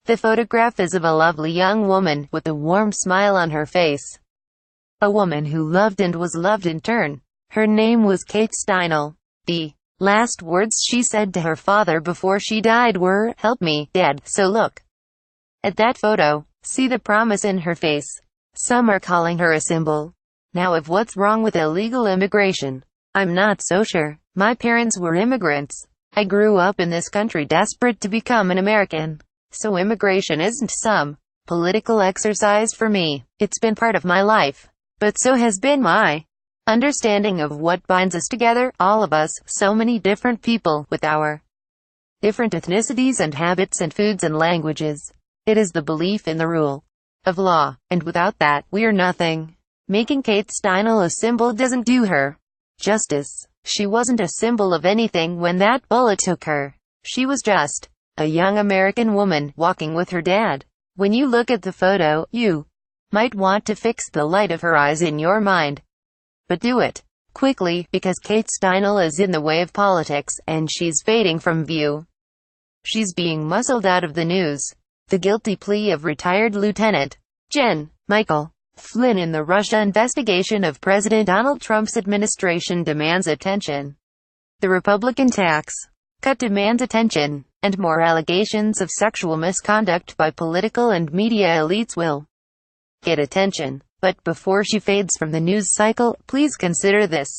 The photograph is of a lovely young woman with a warm smile on her face. A woman who loved and was loved in turn. Her name was Kate Steinle. The last words she said to her father before she died were, "Help me, Dad." So look at that photo. See the promise in her face. Some are calling her a symbol now of what's wrong with illegal immigration. I'm not so sure. My parents were immigrants. I grew up in this country desperate to become an American. So immigration isn't some political exercise for me. It's been part of my life. But so has been my understanding of what binds us together, all of us, so many different people, with our different ethnicities and habits and foods and languages. It is the belief in the rule of law, and without that, we are nothing. Making Kate Steinle a symbol doesn't do her justice. She wasn't a symbol of anything when that bullet took her. She was just a young American woman, walking with her dad. When you look at the photo, you might want to fix the light of her eyes in your mind. But do it quickly, because Kate Steinle is in the way of politics, and she's fading from view. She's being muscled out of the news. The guilty plea of retired Lieutenant Gen. Michael Flynn in the Russia investigation of President Donald Trump's administration demands attention. The Republican tax cut demands attention, and more allegations of sexual misconduct by political and media elites will get attention. But before she fades from the news cycle, please consider this.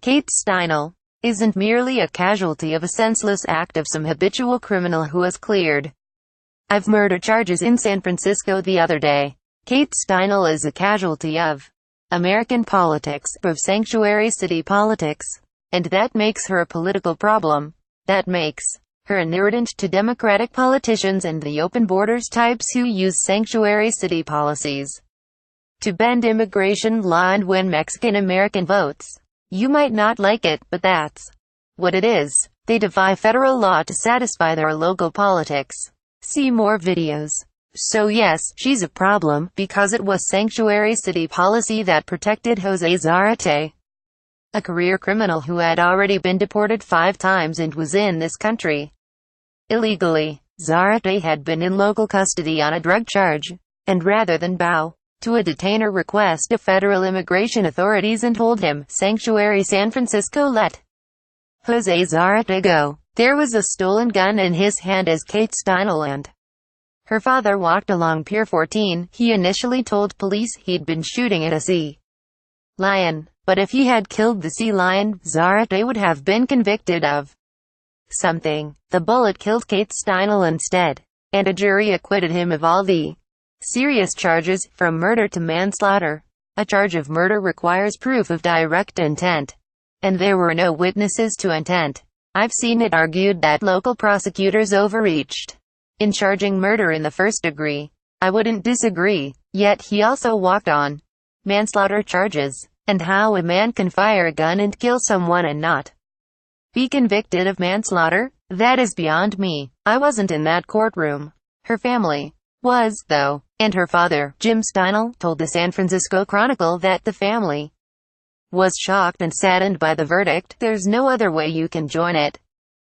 Kate Steinle isn't merely a casualty of a senseless act of some habitual criminal who has cleared of murder charges in San Francisco the other day. Kate Steinle is a casualty of American politics, of sanctuary city politics. And that makes her a political problem. That makes her an irritant to Democratic politicians and the open borders types who use sanctuary city policies to bend immigration law and win Mexican-American votes. You might not like it, but that's what it is. They defy federal law to satisfy their local politics. See more videos. So yes, she's a problem, because it was sanctuary city policy that protected Jose Zarate, a career criminal who had already been deported 5 times and was in this country illegally. Zarate had been in local custody on a drug charge, and rather than bow to a detainer request of federal immigration authorities and hold him, Sanctuary San Francisco let Jose Zarate go. There was a stolen gun in his hand as Kate Steinle and her father walked along Pier 14. He initially told police he'd been shooting at a sea lion, but if he had killed the sea lion, Zarate would have been convicted of something. The bullet killed Kate Steinle instead, and a jury acquitted him of all the serious charges, from murder to manslaughter. A charge of murder requires proof of direct intent, and there were no witnesses to intent. I've seen it argued that local prosecutors overreached in charging murder in the first degree. I wouldn't disagree. Yet he also walked on manslaughter charges. And how a man can fire a gun and kill someone and not be convicted of manslaughter? That is beyond me. I wasn't in that courtroom. Her family was, though, and her father, Jim Steinle, told the San Francisco Chronicle that the family was shocked and saddened by the verdict. There's no other way you can join it.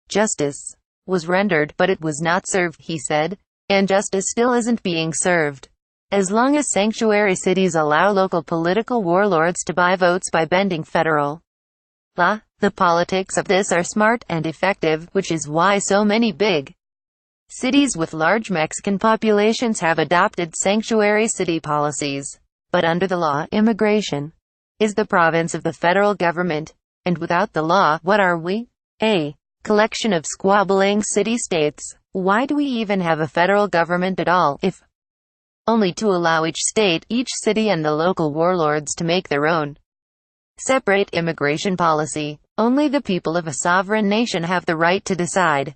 Justice was rendered, but it was not served, he said. And justice still isn't being served. As long as sanctuary cities allow local political warlords to buy votes by bending federal law, the politics of this are smart and effective, which is why so many big cities with large Mexican populations have adopted sanctuary city policies. But under the law, immigration is the province of the federal government. And without the law, what are we? A collection of squabbling city-states. Why do we even have a federal government at all, if only to allow each state, each city and the local warlords to make their own separate immigration policy? Only the people of a sovereign nation have the right to decide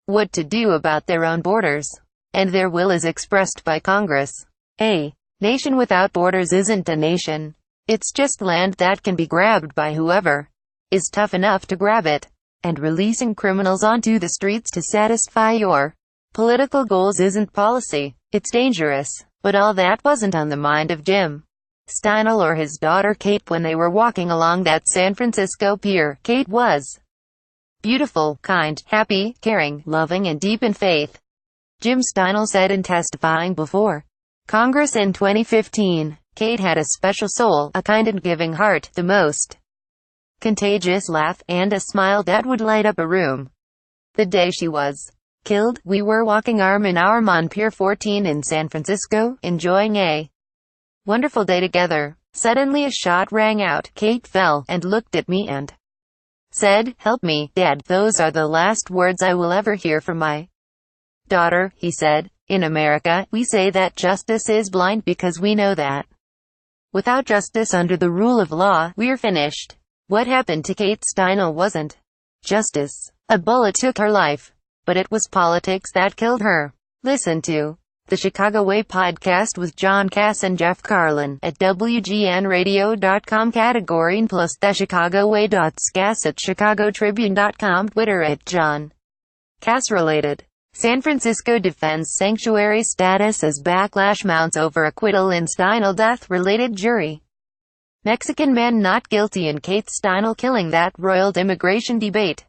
what to do about their own borders, and their will is expressed by Congress. A nation without borders isn't a nation. It's just land that can be grabbed by whoever is tough enough to grab it. And releasing criminals onto the streets to satisfy your political goals isn't policy. It's dangerous. But all that wasn't on the mind of Jim Steinle or his daughter Kate when they were walking along that San Francisco pier. Kate was beautiful, kind, happy, caring, loving and deep in faith. Jim Steinle said in testifying before Congress in 2015. Kate had a special soul, a kind and giving heart, the most contagious laugh, and a smile that would light up a room. The day she was killed, we were walking arm in arm on Pier 14 in San Francisco, enjoying a wonderful day together. Suddenly a shot rang out. Kate fell, and looked at me and said, "Help me, Dad." "Those are the last words I will ever hear from my daughter," he said. In America, we say that justice is blind because we know that without justice under the rule of law, we're finished. What happened to Kate Steinle wasn't justice. A bullet took her life. But it was politics that killed her. Listen to the Chicago Way podcast with John Cass and Jeff Carlin at WGNradio.com, category plus the Chicago Way. Cass at ChicagoTribune.com, Twitter at John Cass. Related. San Francisco defends sanctuary status as backlash mounts over acquittal in Steinle death-related jury. Mexican man not guilty in Kate Steinle killing that roiled immigration debate.